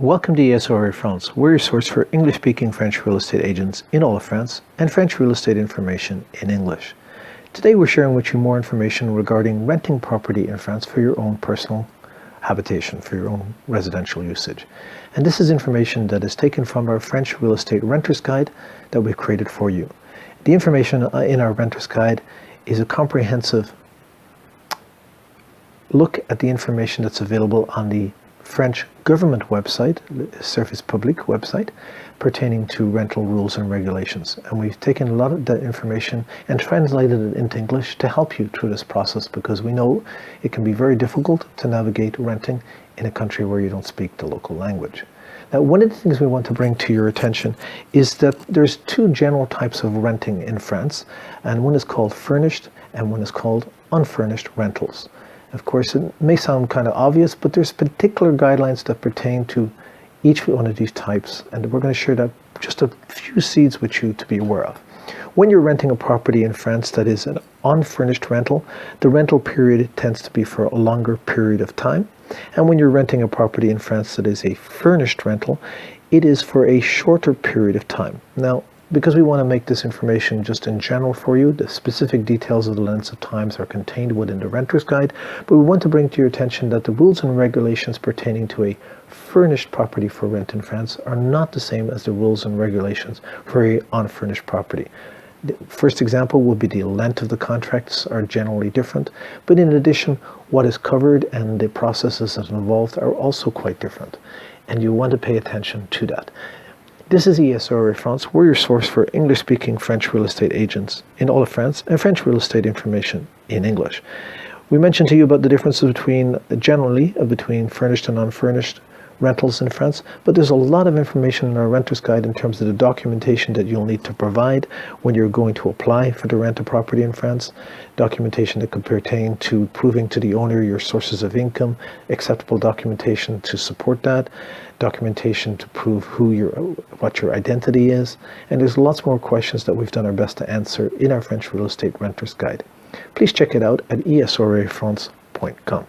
Welcome to ESREA France. We're your source for English-speaking French real estate agents in all of France and French real estate information in English. Today we're sharing with you more information regarding renting property in France for your own personal habitation, for your own residential usage. And this is information that is taken from our French Real Estate Renter's Guide that we've created for you. The information in our Renter's Guide is a comprehensive look at the information that's available on the French government website, Service Public website, pertaining to rental rules and regulations. And we've taken a lot of that information and translated it into English to help you through this process, because we know it can be very difficult to navigate renting in a country where you don't speak the local language. Now, one of the things we want to bring to your attention is that there's two general types of renting in France, and one is called furnished and one is called unfurnished rentals. Of course, it may sound kind of obvious, but there's particular guidelines that pertain to each one of these types, and we're going to share that just a few seeds with you to be aware of. When you're renting a property in France that is an unfurnished rental, the rental period tends to be for a longer period of time. And when you're renting a property in France that is a furnished rental, it is for a shorter period of time. Now, because we want to make this information just in general for you, the specific details of the lengths of times are contained within the Renter's Guide, but we want to bring to your attention that the rules and regulations pertaining to a furnished property for rent in France are not the same as the rules and regulations for a unfurnished property. The first example would be the length of the contracts are generally different, but in addition, what is covered and the processes that are involved are also quite different, and you want to pay attention to that. This is ESREA France. We're your source for English-speaking French real estate agents in all of France and French real estate information in English. We mentioned to you about the differences between furnished and unfurnished rentals in France, but there's a lot of information in our Renter's Guide in terms of the documentation that you'll need to provide when you're going to apply for the rent a property in France. Documentation that could pertain to proving to the owner your sources of income, acceptable documentation to support that, documentation to prove what your identity is, and there's lots more questions that we've done our best to answer in our French Real Estate Renter's Guide. Please check it out at esreafrance.com.